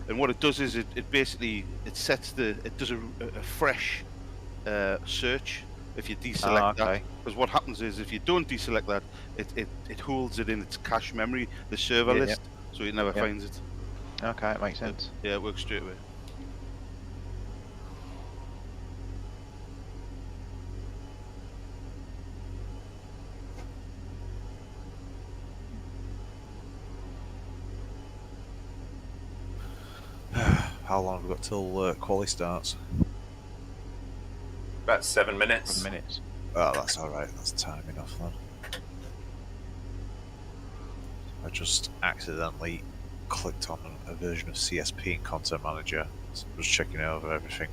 and what it does is it basically sets it does a fresh search if you deselect that. Because what happens is if you don't deselect that, it holds it in its cache memory, the server list, so it never finds it. Okay, it makes sense. Yeah, it works straight away. How long have we got till quali starts? About 7 minutes. 7 minutes. Oh, that's alright, that's time enough then. I just accidentally clicked on a version of CSP in Content Manager, so I'm just checking over everything.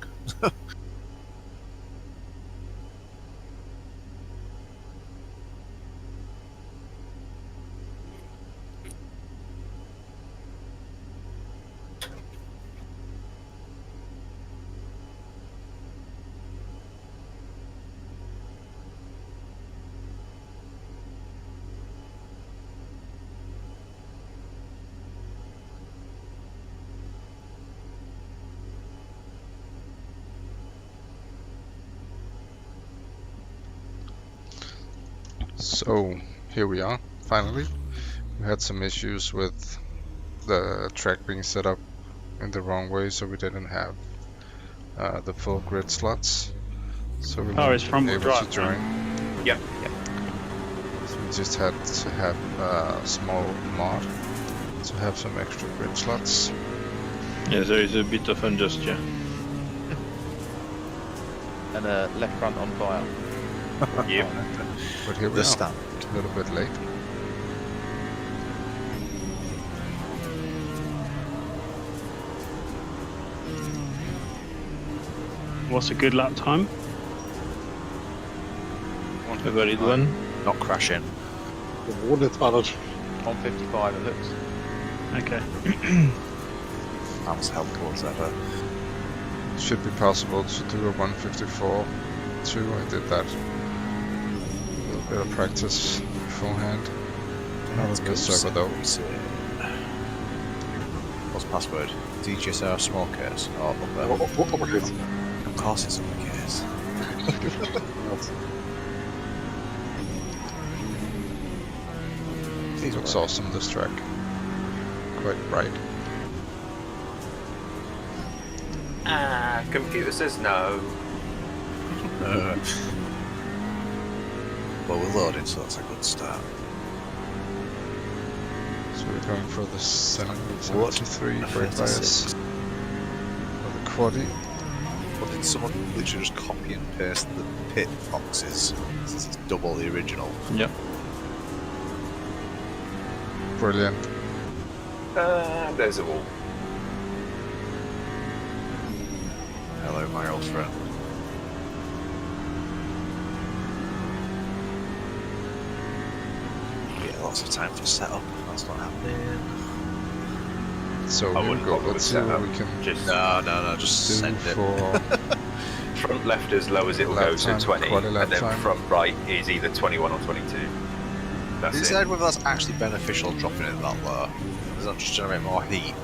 So here we are, finally. We had some issues with the track being set up in the wrong way, so we didn't have the full grid slots. So we weren't able to join. Yep. So we just had to have a small mod to have some extra grid slots. Yeah, there is a bit of unjust, yeah. And left front on fire. Yep. But here we are, a little bit late. What's a good lap time? A valid one. Not crashing. 112. 155 it looks. Okay. That was helpful as ever. It should be possible to do a 154 too. I did that. A little bit of practice beforehand. Not a good server though. What's the password? DGSR small case? Oh, Uppercase. of course it's uppercase. It looks awesome, this track. Quite bright. Computer says no. Well, we're loading, so that's a good start. So we're going for the 73 brake bias. For the quaddy. But did someone literally just copy and paste the pit boxes? Since it's double the original. Yep. Brilliant. There's a wall. Hello, my old friend. Yeah, lots of time for setup. That's not happening. So I here we wouldn't go. bother Let's with see what setup. we can Just No, just do send it. for front left as low as it will Lap go, so time, 20, quad lap and then time. front right is either 21 or 22. That's Decide it. whether that's actually beneficial dropping it that low. Does that just generate more heat?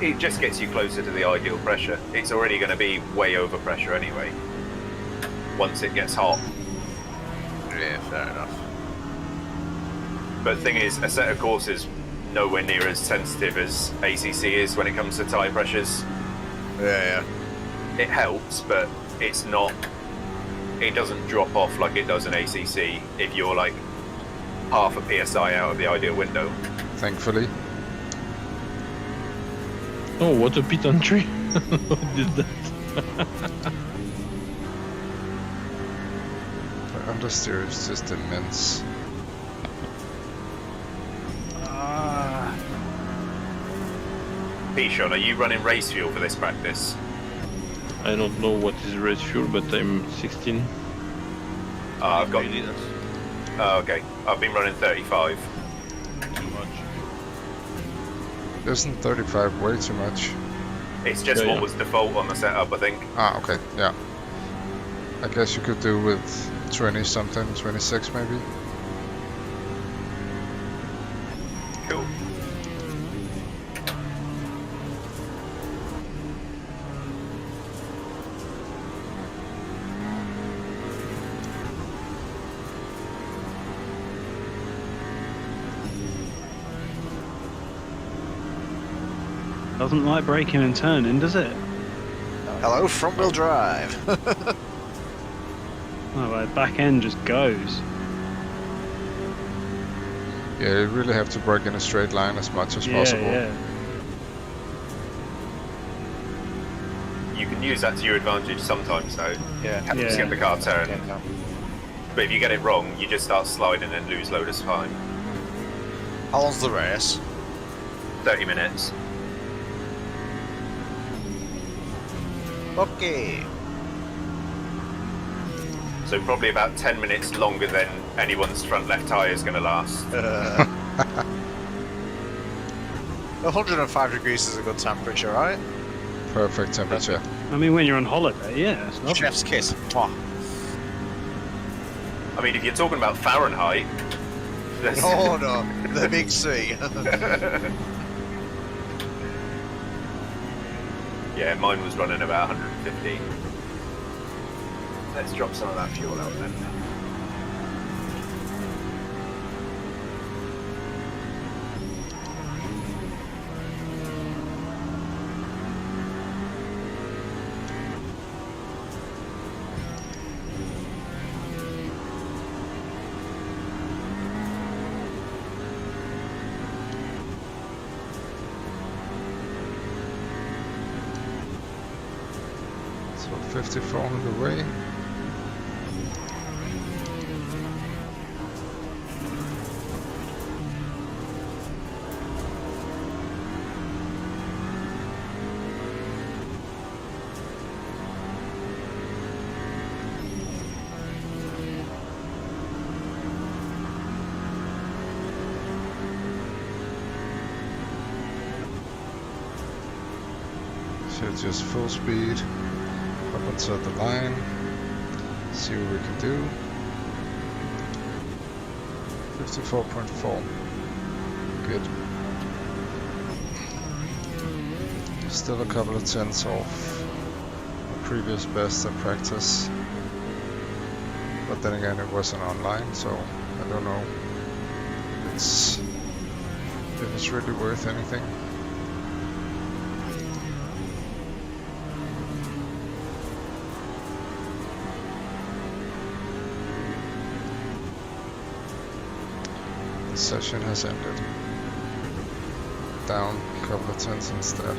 It just gets you closer to the ideal pressure. It's already going to be way over pressure anyway. Once it gets hot. Yeah, fair enough. But the thing is, Assetto Corsa is nowhere near as sensitive as ACC is when it comes to tyre pressures. Yeah. It helps, but it's not. It doesn't drop off like it does in ACC if you're like half a PSI out of the ideal window. thankfully. Oh, what a pit entry! Who did that? The understeer is just immense. Pishon, are you running race fuel for this practice? I don't know what is race fuel, but I'm 16. I've got. Really, that's Oh, okay. I've been running 35. too much. Isn't 35 way too much? It's just Yeah, what yeah. was default on the setup, I think. Ah, okay, yeah. I guess you could do with 20 something, 26 maybe. Cool. Doesn't like braking and turning, does it? Hello, front wheel drive. Oh, my back end just goes. Yeah, you really have to brake in a straight line as much as possible. Yeah. You can use that to your advantage sometimes, though. Yeah. Just get the car turned. Yeah. But if you get it wrong, you just start sliding and lose load of time. How long's the race? 30 minutes. Okay. So probably about 10 minutes longer than anyone's front left tyre is going to last. 105 degrees is a good temperature, right? Perfect temperature. I mean, when you're on holiday, yeah, it's lovely. Chef's kiss. Mwah. I mean, if you're talking about Fahrenheit... Oh no, the big C. Yeah, mine was running about 150. Let's drop some of that fuel out then. So 54 on the way. So just full speed up until the line. See what we can do. 54.4. Good. Still a couple of tenths off the previous best at practice. But then again, it wasn't online, so I don't know if it's really worth anything. The session has ended. Down a couple of tenths instead.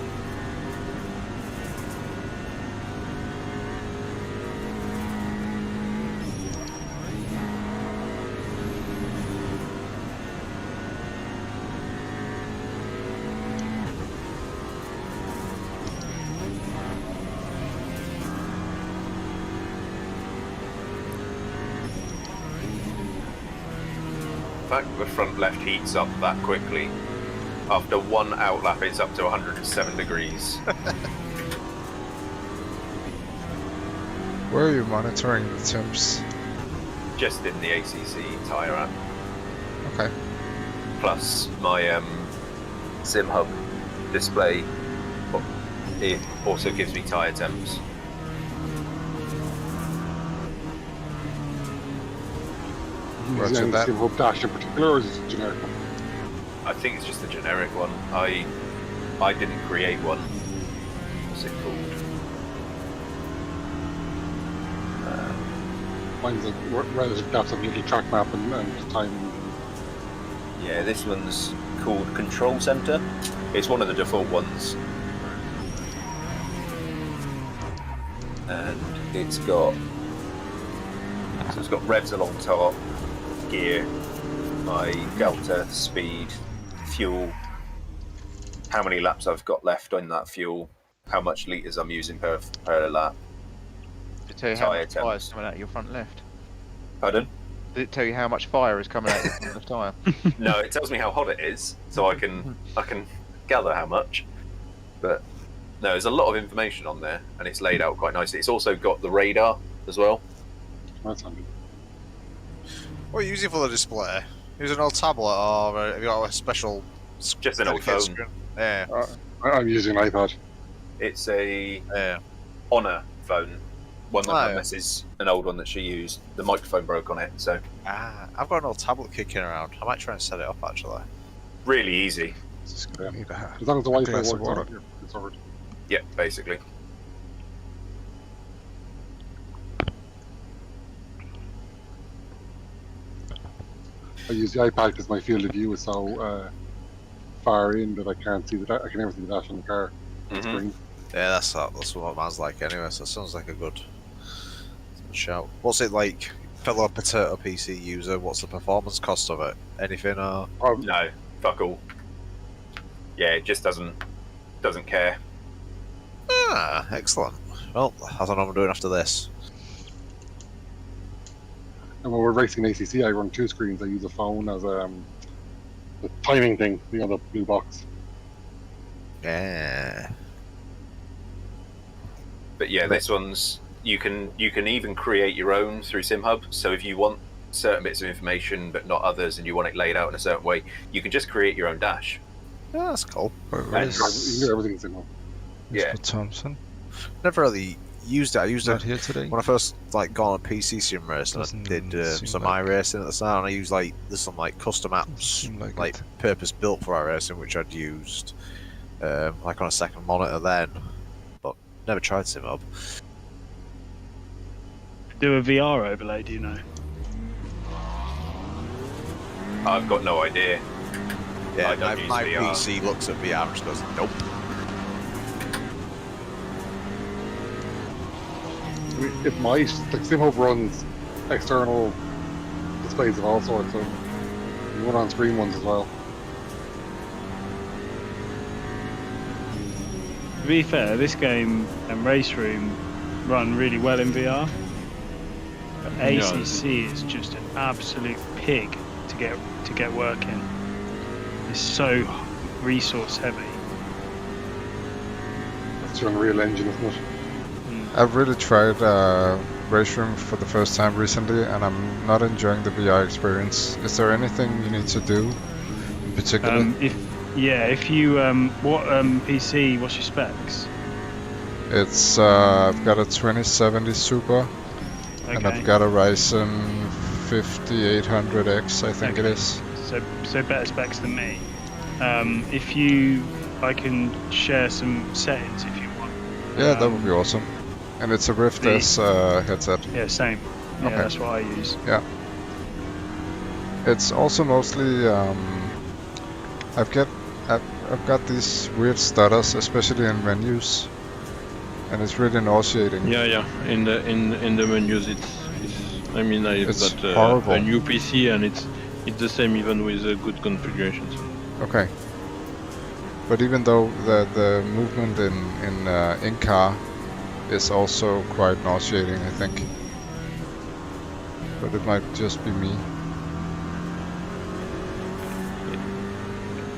The fact the front left heats up that quickly. After one outlap, it's up to 107 degrees. Where are you monitoring the temps? Just in the ACC tyre app. Okay. Plus my Sim Hub display, it also gives me tyre temps. Roger Is there that. any Hub Dash in particular, or is it generic? I think it's just a generic one. I didn't create one. What's it called? Mine's a relative depth of little track map and time. Yeah, this one's called Control Center. It's one of the default ones. And it's got revs along top, gear, my delta, speed, fuel, how many laps I've got left on that fuel, how much litres I'm using per lap. Did it tell you how much fire is coming out of your front left? Pardon? Did it tell you how much fire is coming out of your front left tyre? No, it tells me how hot it is, so I can gather how much. But no, there's a lot of information on there, and it's laid out quite nicely. It's also got the radar as well. That's handy. What are you using for the display? Use an old tablet, or have you got a special? Just an old phone. Screen? Yeah. I'm using an iPad. It's a Honor phone, one that my missus, an old one that she used. The microphone broke on it, so I've got an old tablet kicking around. I might try and set it up actually. really easy. Just gonna need a As long as the Wi-Fi glass works of water. out, you're sorted. Yeah, basically. I use the iPad because my field of view is so far in that I can't see I can never see the dash on the car screen. Yeah, that's what mine's like anyway. So it sounds like a good shout. What's it like, fellow potato PC user? What's the performance cost of it? Anything? Or No, fuck all. Yeah, it just doesn't care. ah, excellent. Well, I don't know what I'm doing after this. And when we're racing ACC, I run 2 screens. I use a phone as the timing thing, the blue box. Yeah. But yeah, this one's you can even create your own through SimHub. So if you want certain bits of information but not others, and you want it laid out in a certain way, you can just create your own dash. Yeah, that's cool. You can do everything in SimHub. Yeah. Mr. Thompson. Never really used it. I used Not it here today. when I first got on PC sim racing. I Doesn't did seem some like- iRacing at the start, and I used there's some custom apps Seem like like it. purpose built for iRacing, which I'd used on a second monitor then, but never tried SimHub. Do a VR overlay, do you know? I've got no idea. Yeah, I don't use my VR. PC looks at VR and just goes, nope. It might. Like SimHub runs external displays of all sorts, so you run on-screen ones as well. To be fair, this game and Race Room run really well in VR. But ACC is just an absolute pig to get working. It's so resource heavy. That's your Unreal Engine, isn't it? I've really tried Race Room for the first time recently, and I'm not enjoying the VR experience. Is there anything you need to do in particular? If you what PC? What's your specs? It's I've got a 2070 Super, and I've got a Ryzen 5800X, I think it is. So better specs than me. I can share some settings if you want. Yeah, that would be awesome. And it's a Rift S headset. Yeah, same. Yeah, Okay. that's what I use. Yeah. It's also mostly I've got these weird stutters, especially in menus, and it's really nauseating. Yeah. In the menus, it's I mean, I've It's got horrible. a new PC, and it's the same even with good configurations. Okay. But even though the movement in car is also quite nauseating, I think. But it might just be me.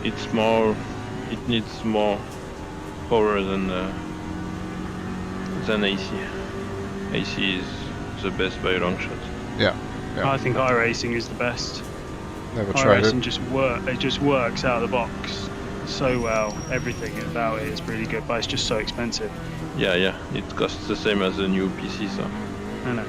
It needs more power than AC. AC is the best by a long shot. Yeah. I think iRacing is the best. Never tried iRacing it. it just works out of the box so well. Everything about it is really good, but it's just so expensive. Yeah. It costs the same as a new PC, so. I know.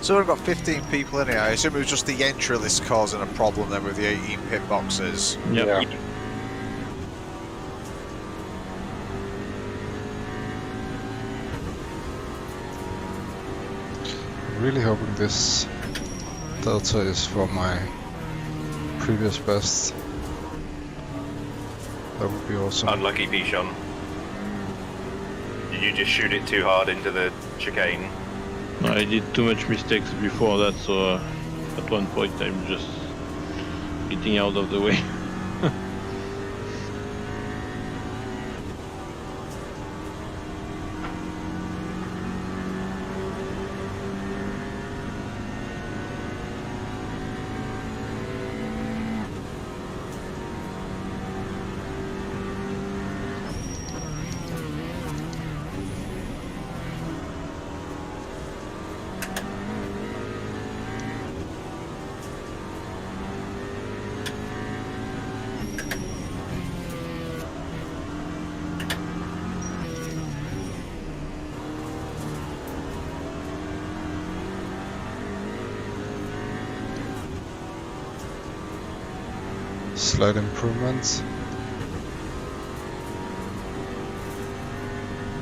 So we've got 15 people in here. I assume it was just the entry list causing a problem then with the 18 pit boxes. Yep. Yeah. I'm really hoping this delta is for my previous best. That would be awesome. Unlucky Pichon. Did you just shoot it too hard into the chicane? I did too much mistakes before that, so at one point I'm just getting out of the way. Slight improvements.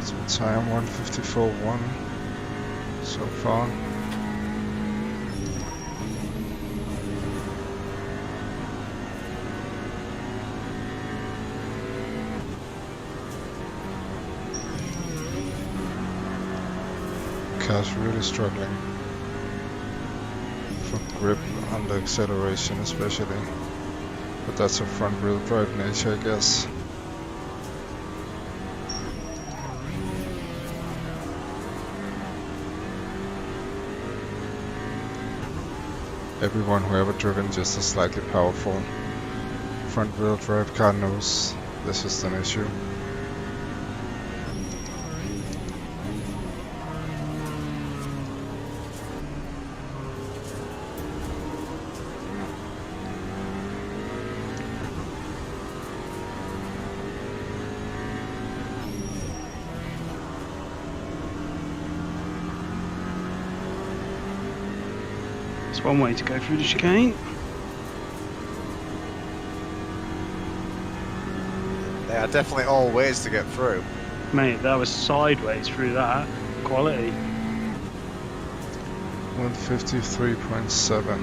So time 154.1 so far. Car's really struggling for grip under acceleration especially. But that's a front wheel drive nature, I guess. Everyone who ever driven just a slightly powerful front wheel drive car knows this is an issue. One way to go through the chicane. There are definitely all ways to get through. Mate, that was sideways through that. Quality. 153.7.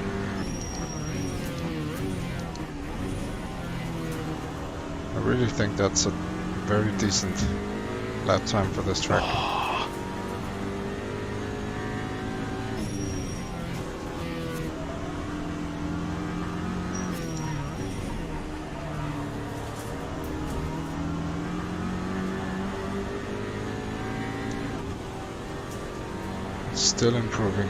I really think that's a very decent lap time for this track. Still improving.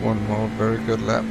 One more very good lap.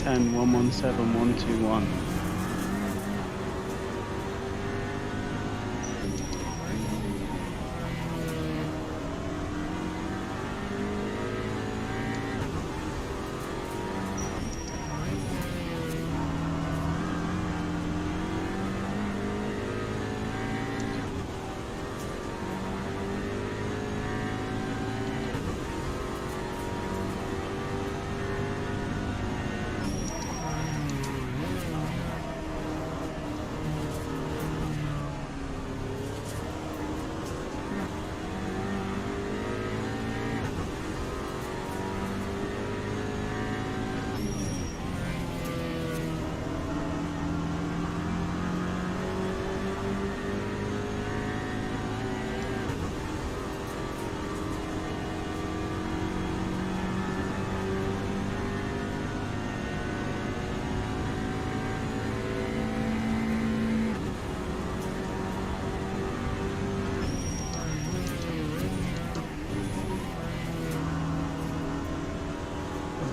110 117 121.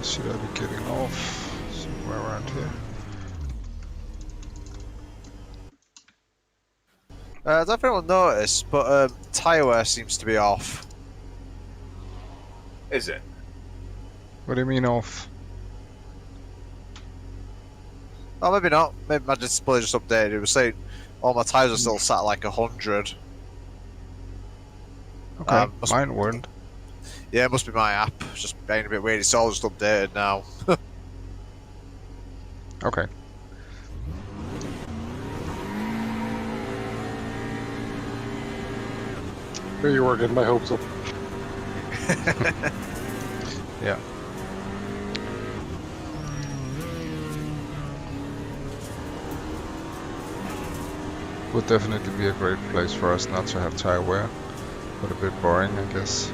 Should I be getting off somewhere around here? I don't know if anyone noticed, but tyre wear seems to be off. Is it? What do you mean off? Oh, maybe not. Maybe my display just updated. It was saying all my tyres are still sat at like 100. Okay, mine weren't. Yeah, it must be my app. It's just being a bit weird. It's all just updated now. Okay. There you were, getting my hopes up. Yeah. Would definitely be a great place for us not to have tire wear, but a bit boring, I guess.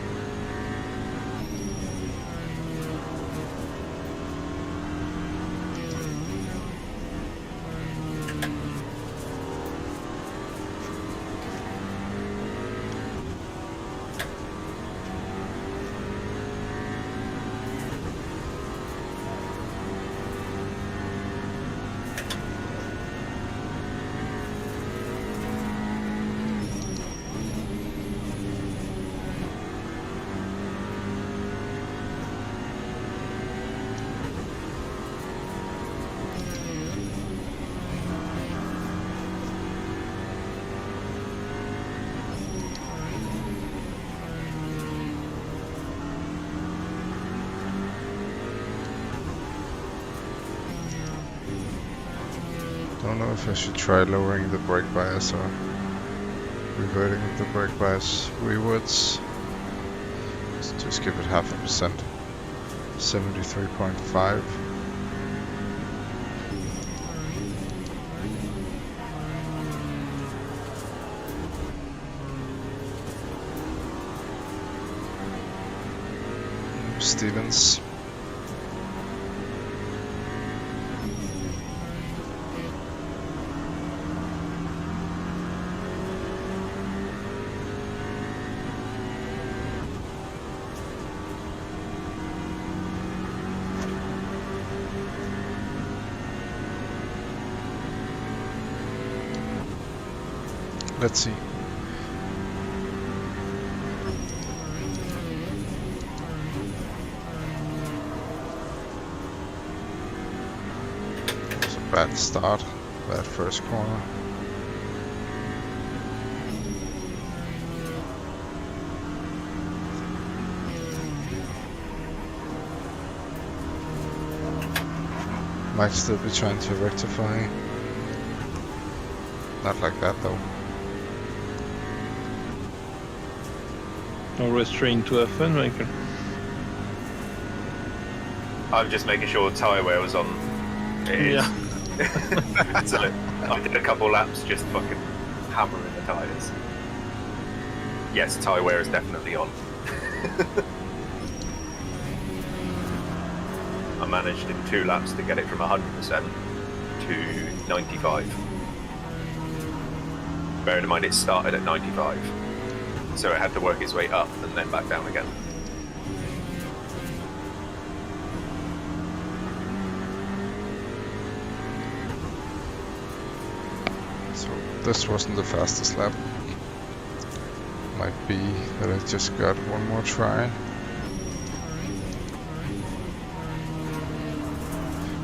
Don't know if I should try lowering the brake bias or reverting the brake bias rewards. Just give it 0.5%. 73.5. Stevens. Let's see. It's a bad start, bad first corner. Might still be trying to rectify. Not like that though. No restraint to F1 maker. I'm just making sure tyre wear was on. It is. Yeah. So I did a couple laps just fucking hammering the tyres. Yes, tyre wear is definitely on. I managed in 2 laps to get it from 100% to 95. Bearing in mind it started at 95. So it had to work its way up and then back down again. this wasn't the fastest lap. Might be that I just got one more try.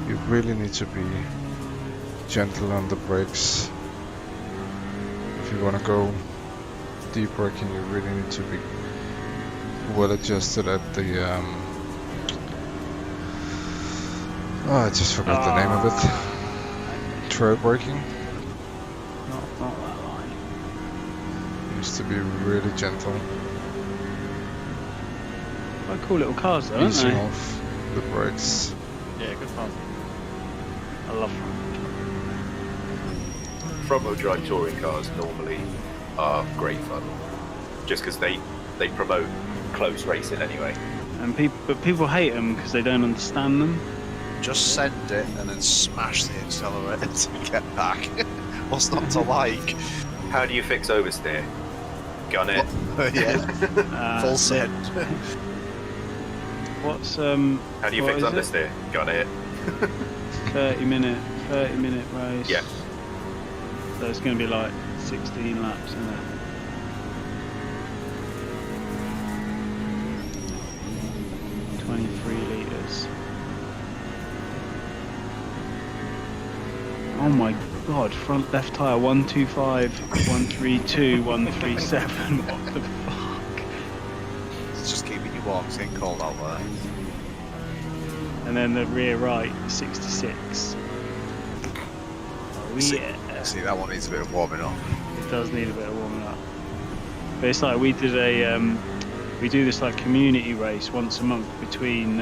You really need to be gentle on the brakes. If you want to go deep braking, you really need to be well adjusted at the oh, I just forgot the name of it. Trail braking. Not that line. Used to be really gentle. Quite cool little cars though, aren't Easing they? off the brakes. Yeah, good fun. I love them. Front-wheel drive touring cars normally are great fun, just because they promote close racing anyway. And people hate them because they don't understand them. Just send it and then smash the accelerator to get back. What's not to like? How do you fix oversteer? Gun it. Yeah. Full send. What's How do you what fix is it? understeer? Gun it. 30 minute race. Yeah. So it's going to be like 16 laps, isn't it? Oh my god, front left tyre 125, 132, 137. What the fuck? It's just keeping you warm, it's getting cold out there. And then the rear right 66. Oh yeah. See, that one needs a bit of warming up. It does need a bit of warming up. But it's like we did we do this like community race once a month between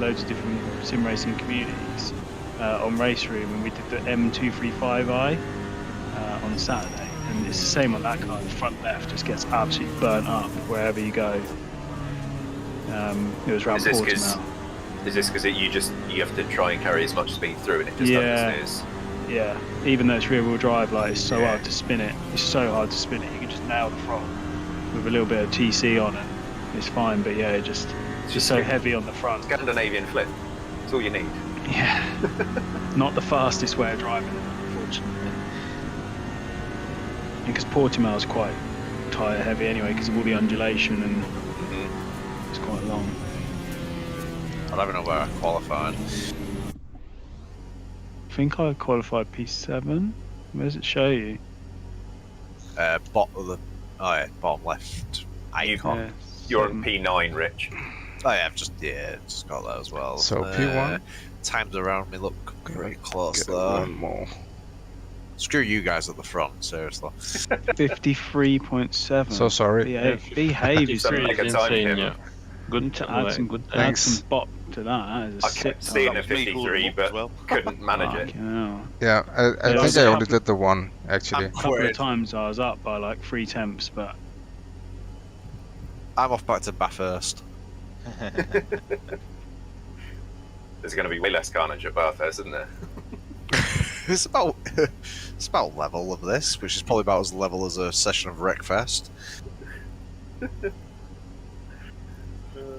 loads of different sim racing communities on Race Room, and we did the M235i on Saturday, and it's the same on that car. The front left just gets absolutely burnt up wherever you go. It was around Portimao. Is this because you have to try and carry as much speed through and it just understeers? Yeah, even though it's rear wheel drive, like it's so hard to spin it. It's so hard to spin it. You can just nail the front with a little bit of TC on it. It's fine, but yeah, it's just so heavy on the front. Scandinavian flip. That's all you need. Yeah. Not the fastest way of driving it, unfortunately. Because Portimao is quite tyre heavy anyway, because of all the undulation, and it's quite long. I don't even know where I qualified. I think I qualified P7. Where does it show you? Bottom bottom left icon. You're on P9, Rich. Oh yeah, I've just got that as well. So P1. Times around me look very close Get though. one more. Screw you guys at the front, seriously. 53.7. So sorry. Behave Something yourself. like a time him. Yeah. Good To add some good Thanks. some bop to that. That is a I sick kept seeing a That was me 53, holding up but as well. couldn't manage it. Fucking hell. Yeah, I think I only did the one actually. A couple of times I was up by like 3 temps, but I'm off back to Bathurst. There's going to be way less carnage at Bathurst, isn't there? It's about level of this, which is probably about as level as a session of Wreckfest.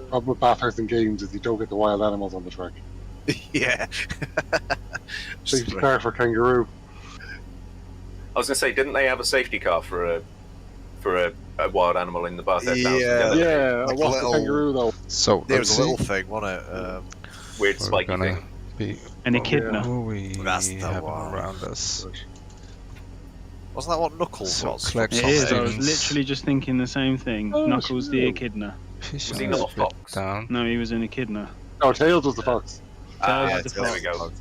Problem with Bathurst and games is you don't get the wild animals on the track. Yeah. Safety car for kangaroo. I was going to say, didn't they have a safety car for a wild animal in the Bathurst house? Yeah. Yeah, Like I watched a the little- kangaroo though. So There let's was a see. little thing, wasn't it? Weird We're spiky gonna thing. be an echidna. who we That's the have one. around us. Wasn't that what Knuckles So was? collect It is. I was Things. literally just thinking the same thing. Oh, Knuckles the shit. echidna. Fish Was he on not a this bit fox? down. No, he was an echidna. No, Tails was the fox. Tails is the there we go. fox.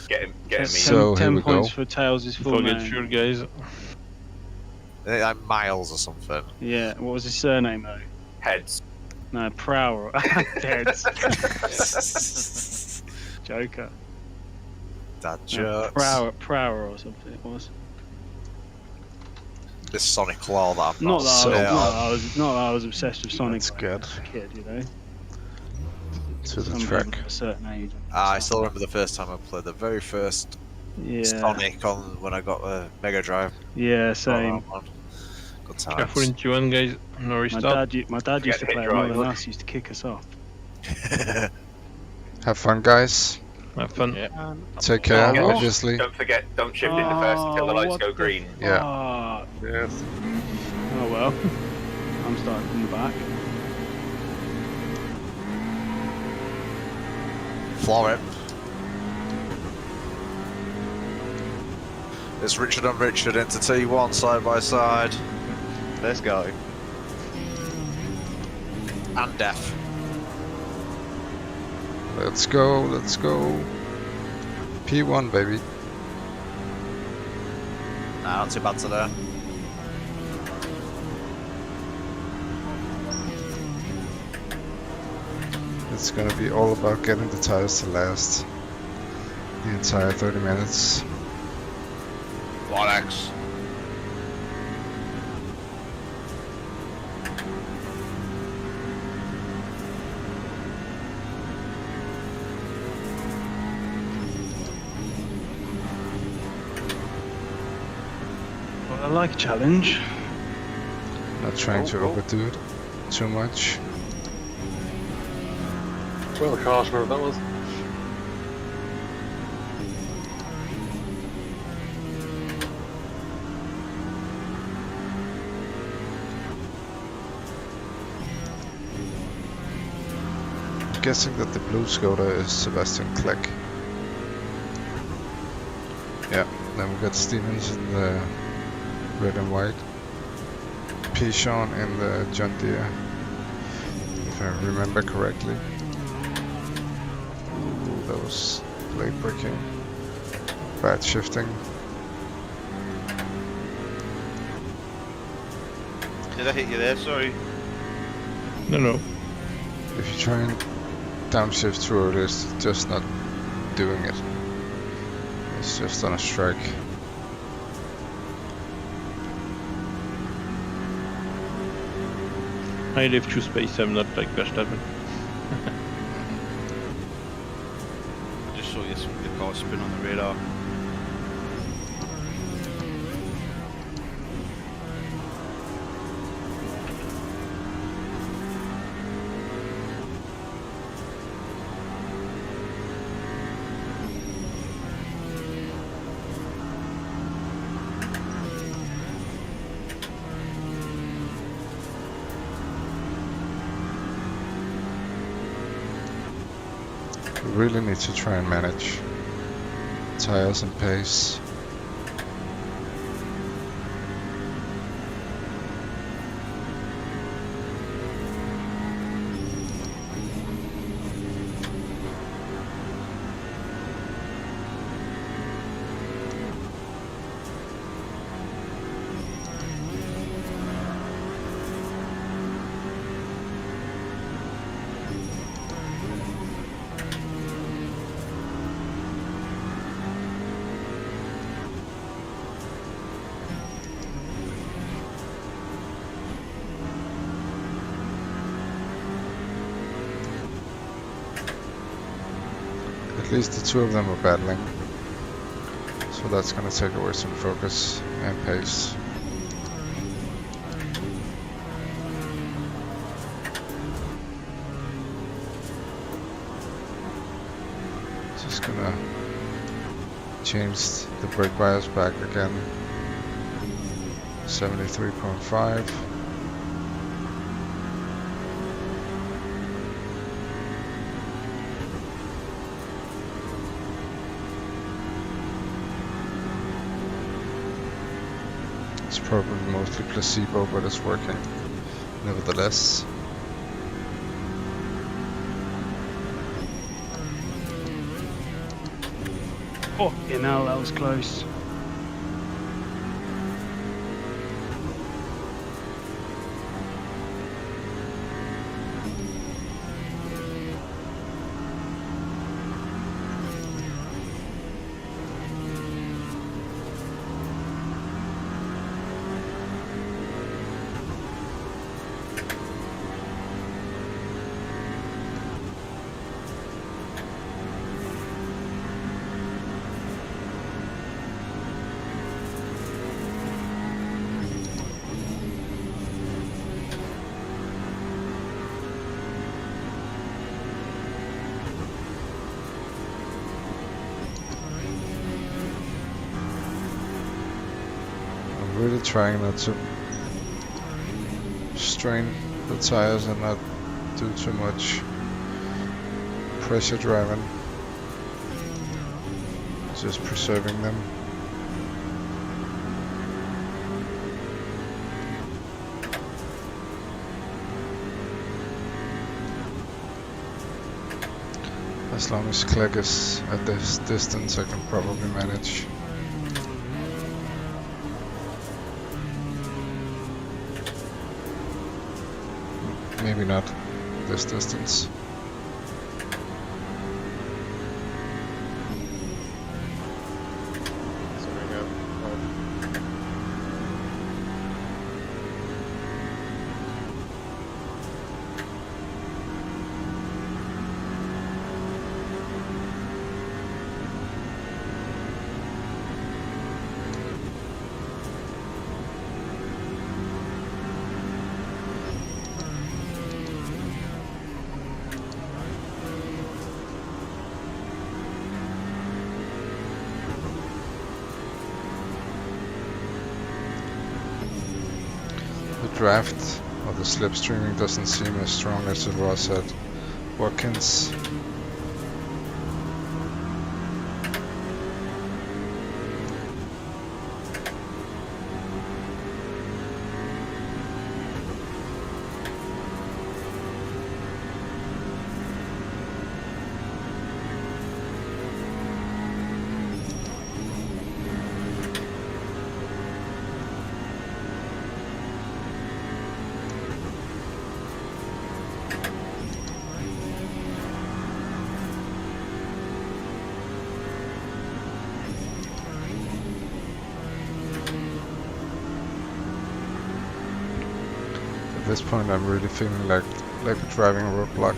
Get me. So- here 10 we points go. for Tails' full Forget name. your guys. Like Miles or something. Yeah, what was his surname though? Heads. No, Prower. Heads. Joker. Dad No, jokes. Prower or something it was. This Sonic Claw that I'm Not that, So- not that I was obsessed with Sonic That's like good. as a kid, you know. To the Some track. people at a certain age. I still remember the first time I played the very first Yeah. Sonic on when I got a Mega Drive. Yeah, same. Oh, man. Good Careful times. into one, guys. No My restart. dad used to Get hit play it more than driver. us. Used to kick us off. Have fun, guys. Have fun. Yeah. Take care, Oh, what? obviously. Don't forget, don't shift into first until the lights what go the green. Yeah. fuck? Yes. Oh well. I'm starting from the back. Floor it. It's Richard and Richard into T1 side by side. Let's go. And Def. Let's go, let's go. P1, baby. Nah, not too bad today. It's gonna be all about getting the tires to last the entire 30 minutes. Bollocks. Well, I like a challenge. Not trying to overdo it too much. Well, gosh, whatever that was. I'm guessing that the blue Skoda is Sebastian Kleck. Yeah, then we got Stevens in the red and white. Pichon in the John Deere, if I remember correctly. Ooh, that was late braking. Bad shifting. Did I hit you there? Sorry. No. If you try and downshift through it, it's just not doing it. It's just on a strike. I live through space, I'm not like Verstappen. I just saw the car spin on the radar. We really need to try and manage tires and pace. At least the two of them are battling, so that's gonna take away some focus and pace. Just gonna change the brake bias back again. 73.5. It's probably mostly placebo, but it's working nevertheless. Oh, you know, that was close. really trying not to strain the tires and not do too much pressure driving. Just preserving them. As long as Clegg is at this distance, I can probably manage. Maybe not this distance. Draft or the slipstreaming doesn't seem as strong as it was at Watkins. At this point I'm really feeling like a driving roadblock.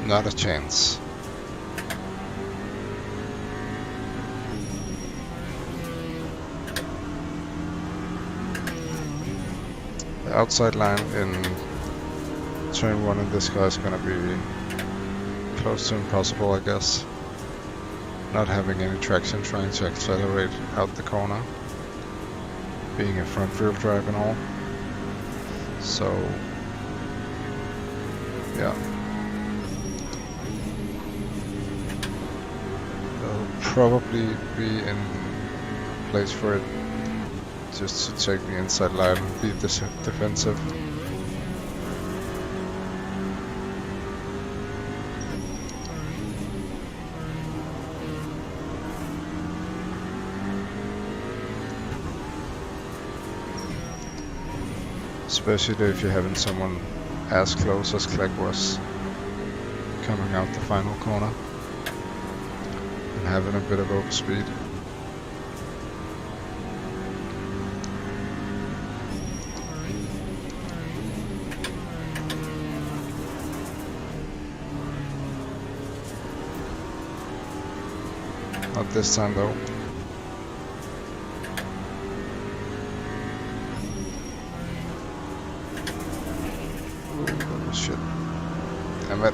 Not a chance. The outside line in turn 1 in this car is gonna be close to impossible, I guess. Not having any traction, trying to accelerate out the corner. Being a front wheel drive and all. So, yeah. Probably be in place for it just to take the inside line and be defensive. Especially if you're having someone as close as Clegg was coming out the final corner. Having a bit of overspeed. Not this time though. Oh shit. Damn it.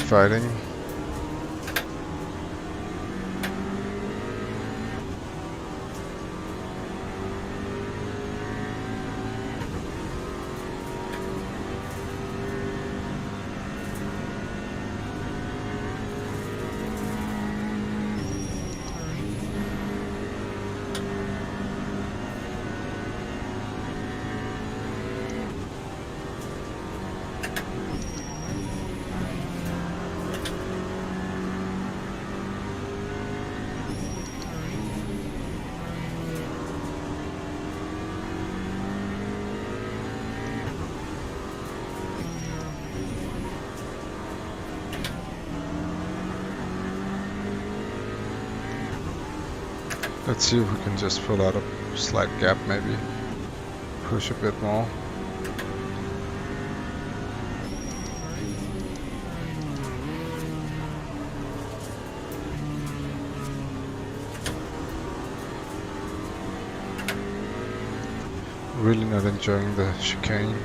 fighting. Let's see if we can just pull out a slight gap, maybe push a bit more. Really not enjoying the chicane.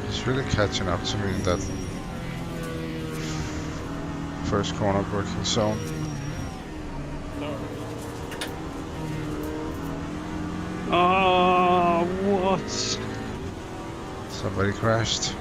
It's really catching up to me in that first corner braking zone. Oh, what? Somebody crashed.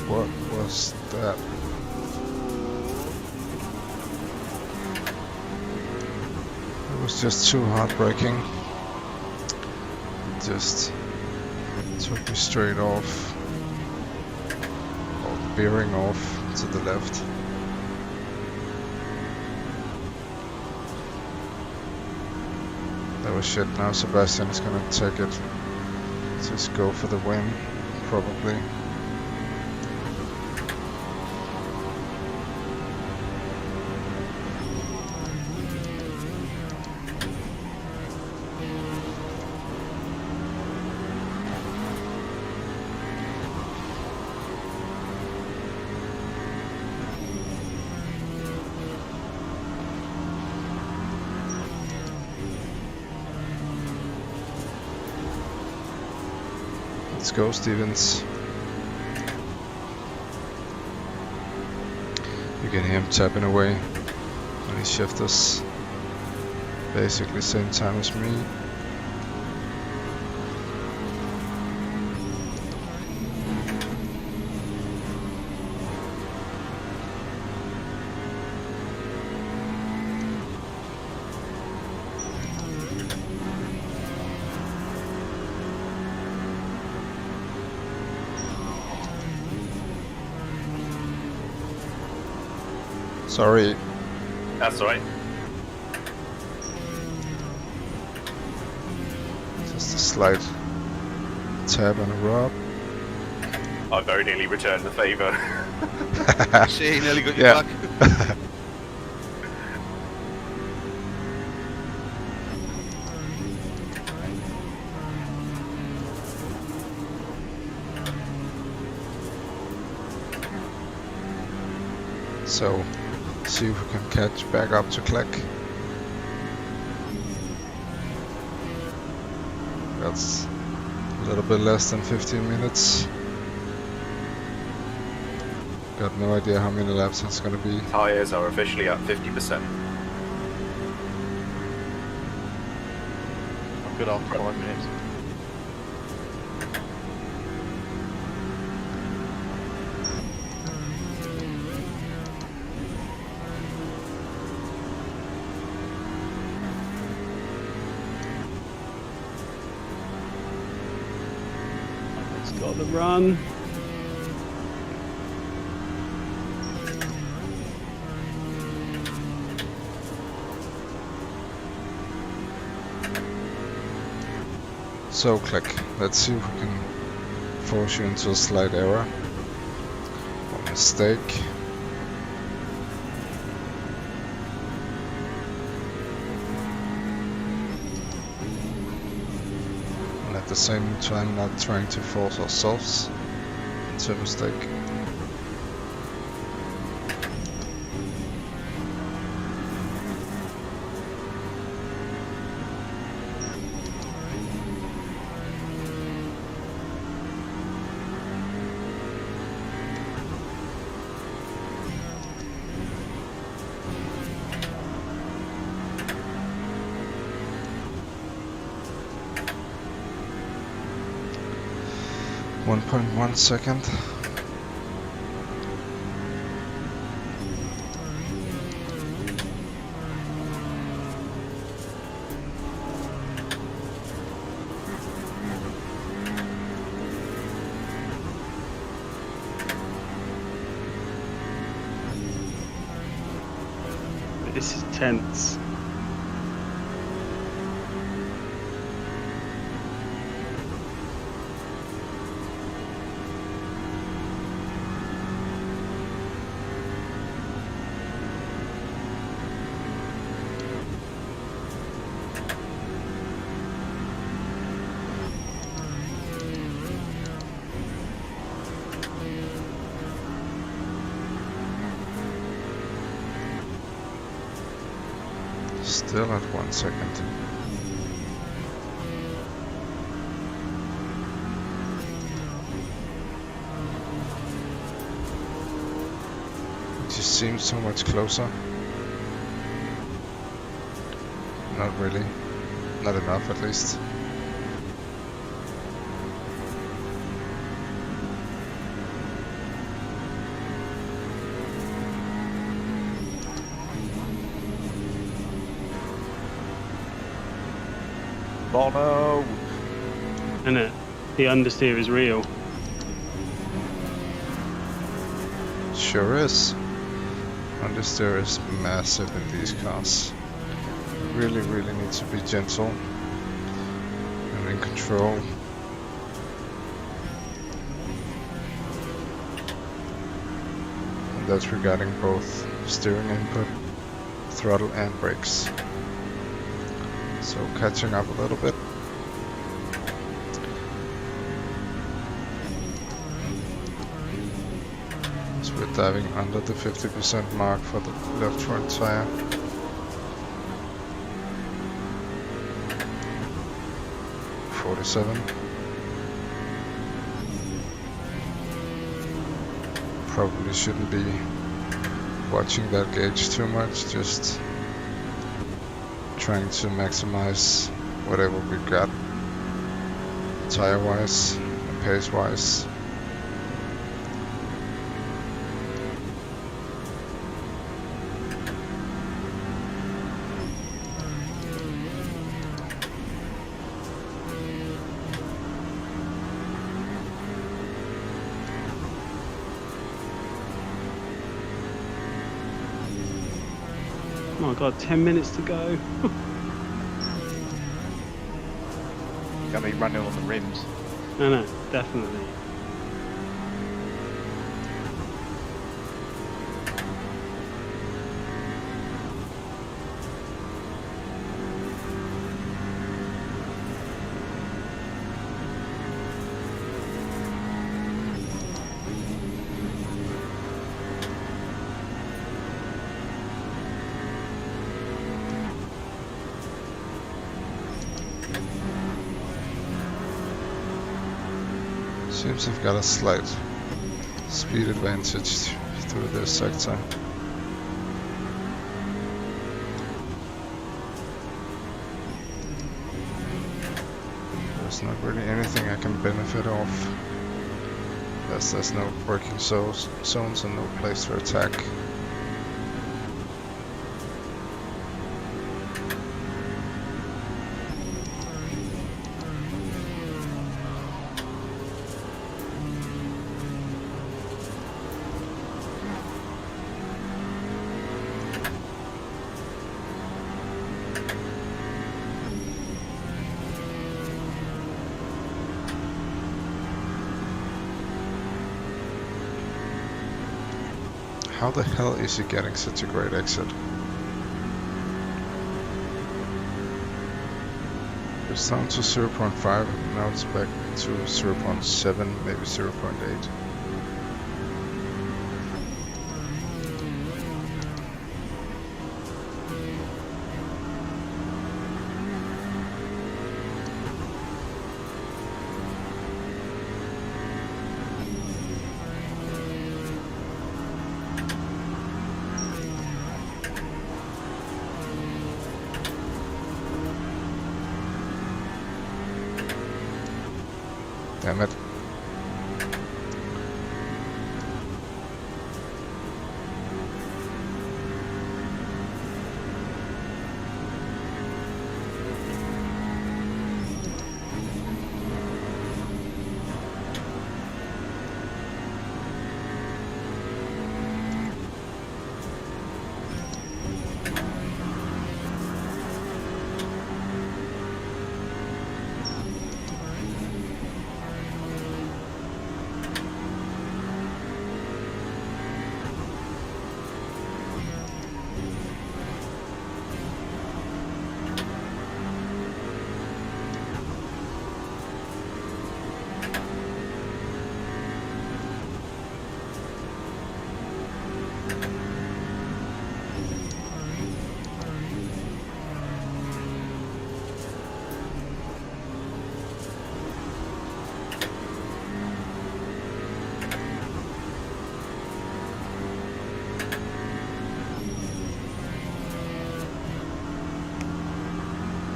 What was that? It was just too heartbreaking. It just took me straight off, or veering off to the left. That was shit. Now Sebastian is gonna take it. Just go for the win, probably. Let's go, Stevens. You can hear him tapping away when he shifts us. Basically same time as me. Sorry. That's alright. Just a slight tab and a rub. I very nearly returned the favour. See, he nearly got you Yeah. back. So, see if we can catch back up to Click. That's a little bit less than 15 minutes. Got no idea how many laps it's gonna be. Tyres are officially at 50%. I'm good after 5 minutes. It's got the run. So Click, let's see if we can force you into a slight error or mistake. And at the same time not trying to force ourselves into a mistake. .1 second. This is tense. Still at 1 second. It just seems so much closer. Not really. Not enough at least. Bono! And the understeer is real. Sure is. Understeer is massive in these cars. Really need to be gentle and in control. And that's regarding both steering input, throttle and brakes. So catching up a little bit. So we're diving under the 50% mark for the left front tire. .47. Probably shouldn't be watching that gauge too much, just trying to maximize whatever we've got tire wise and pace wise. Oh my god, 10 minutes to go. You're gonna be running on the rims. No, definitely. Seems I've got a slight speed advantage through this sector. There's not really anything I can benefit off. As there's no working zones and no place to attack. How the hell is he getting such a great exit? It's down to 0.5, now it's back to 0.7, maybe 0.8. Damn it.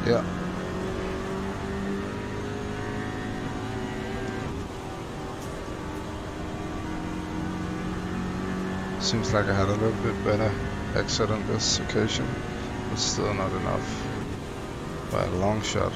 Yeah. Seems like I had a little bit better exit on this occasion, but still not enough by a long shot.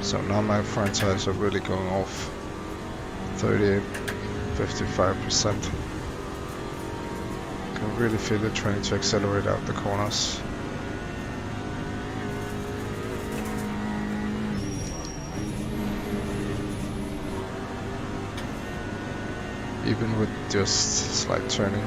So now my front tires are really going off 38, 55%. Can really feel it trying to accelerate out the corners. Even with just slight turning.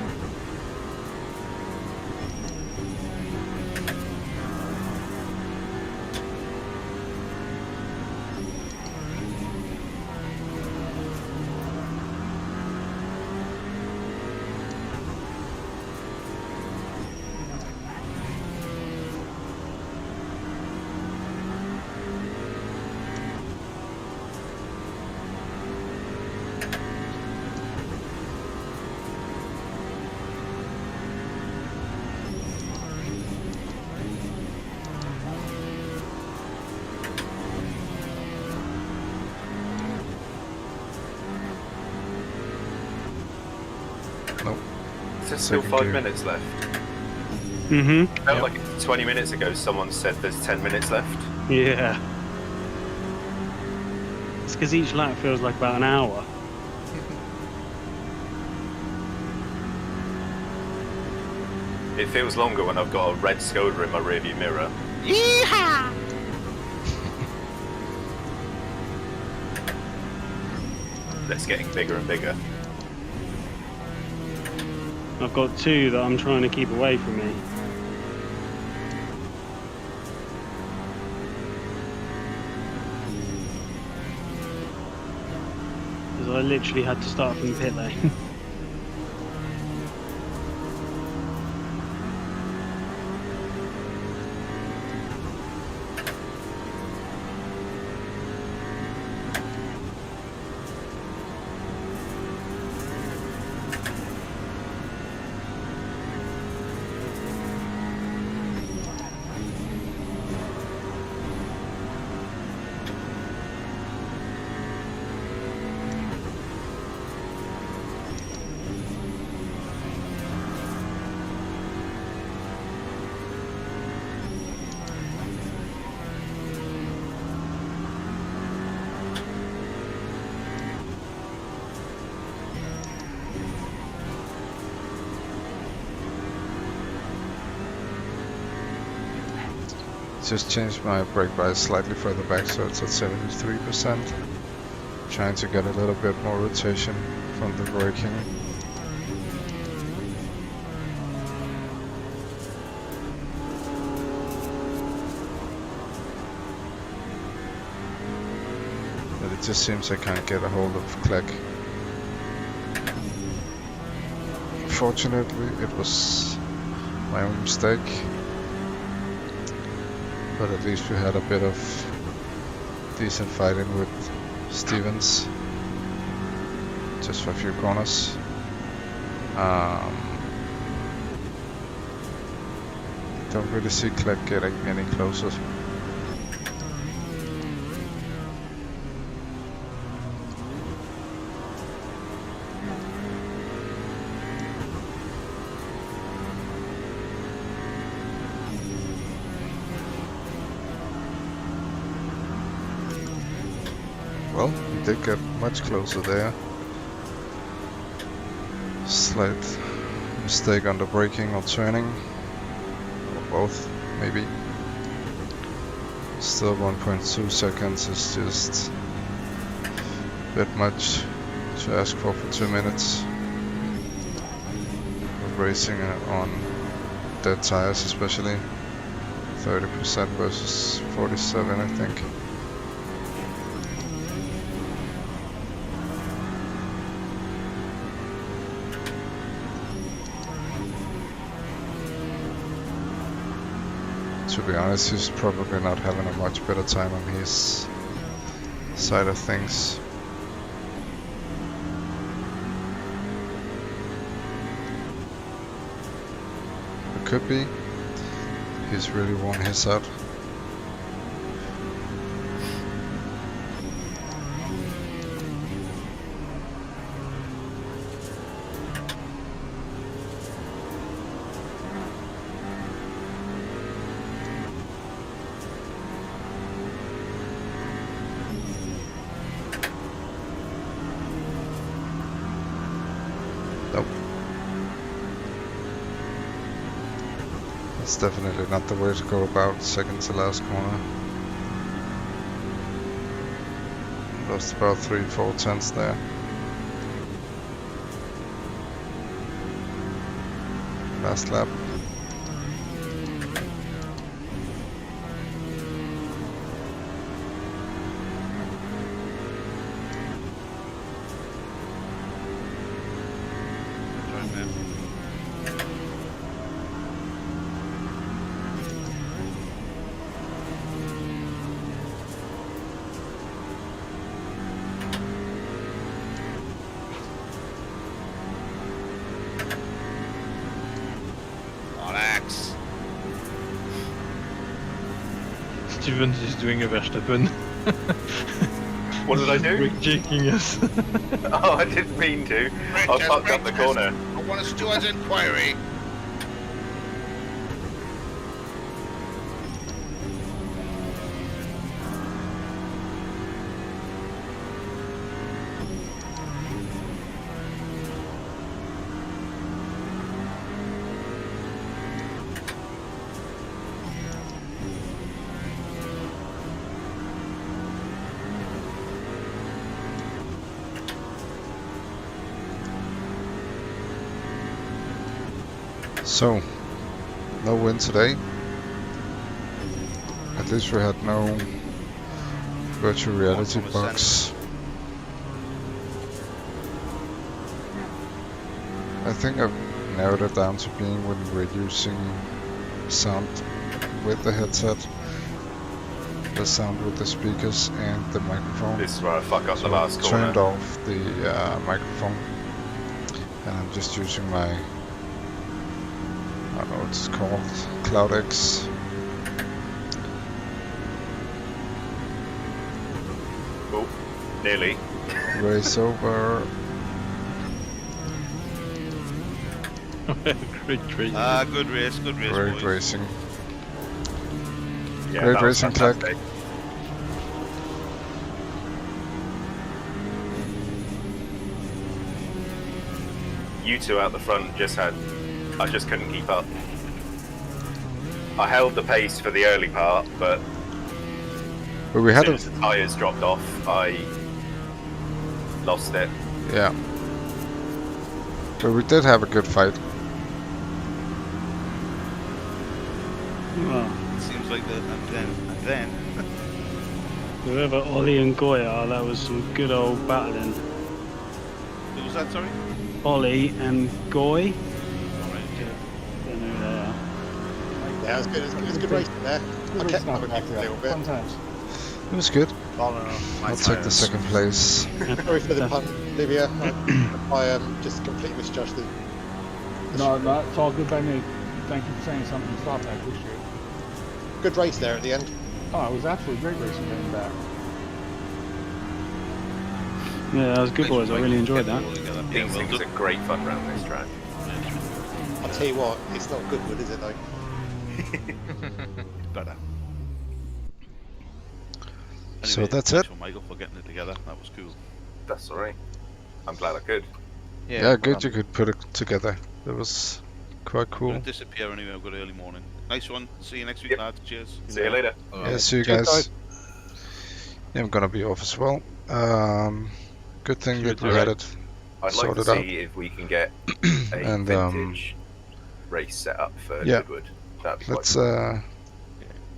There's still 5 minutes left. Mm-hmm. It felt like 20 minutes ago someone said there's 10 minutes left. Yeah. It's because each lap feels like about an hour. It feels longer when I've got a red Skoda in my rearview mirror. Yeehaw! That's getting bigger and bigger. I've got two that I'm trying to keep away from me. Because I literally had to start from the pit lane. Just changed my brake bias slightly further back, so it's at 73%. Trying to get a little bit more rotation from the braking. But it just seems I can't get a hold of Clegg. Fortunately, it was my own mistake. But at least we had a bit of decent fighting with Stevens, just for a few corners. Don't really see Clegg getting any closer. Well, we did get much closer there. Slight mistake on the braking or turning, or both, maybe. Still 1.2 seconds is just a bit much to ask for 2 minutes. We're racing on dead tires, especially 30% versus 47, I think. To be honest, he's probably not having a much better time on his side of things. It could be. He's really worn his out. It's definitely not the way to go about second to last corner. Lost about 3-4 tenths there. Last lap. Stevens is doing a Verstappen. What did I do? Jigging us. Oh, I didn't mean to. I fucked up the corner. I want a steward's inquiry. So, no win today. At least we had no virtual reality bugs. I think I've narrowed it down to being when we're using sound with the headset, the sound with the speakers and the microphone. This is where I fuck up So the last corner. turned off the microphone, and I'm just using my, I don't know what it's called, CloudX. Oh, nearly. Race over. Great racing. Good race, Great boys. racing. Yeah, Great that was racing, Click. fantastic. You two out the front I just couldn't keep up. I held the pace for the early part, but But we as had soon a, as the tyres dropped off, I lost it. yeah. But we did have a good fight. Well, Seems like that, and then. whoever Ollie and Goy are, that was some good old battling. What was that, sorry? Ollie and Goy. Alright, Don't know who they are. Yeah, it was good. It was a good racing there. I kept up with people a little bit. It was good. Oh, I'll take the second place. Sorry for the pun, Olivia. I just completely misjudged it. No, it's all good by me. Thank you for saying something to stop that. I appreciate it. Good race there at the end. Oh, it was absolutely great racing getting back. Yeah, that was good, boys. I really enjoyed that. These things are great fun around this track. I'll tell you what, it's not Goodwood, is it though? Better. So Anyway, that's thanks it. for Michael for getting it together. That was cool. That's alright. I'm glad I could. Yeah, good you could put it together. That was quite I'm cool. gonna disappear anyway. I've got early morning. Nice one. See you next week, Yep. lads. Cheers. See you later. Yeah, see you Cheers, guys. Yeah, I'm gonna be off as well. Good thing that we Alright. had it I'd like to sorted see out. if we can get a And, vintage race set up for yeah. Goodwood. That'd be quite Let's cool.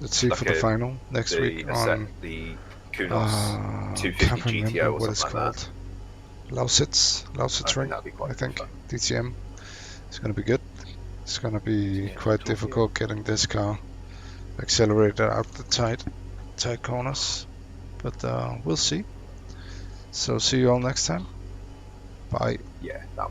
let's see Like for the a- final next week on the Kunos can't 250 remember GTO or what it's something like called. Lausitz I think ring, that'd be quite I think. fun. DTM. It's gonna be good. It's gonna be Yeah, quite totally. difficult getting this car accelerated out the tight corners, but we'll see. So see you all next time. Bye. Yeah, that one.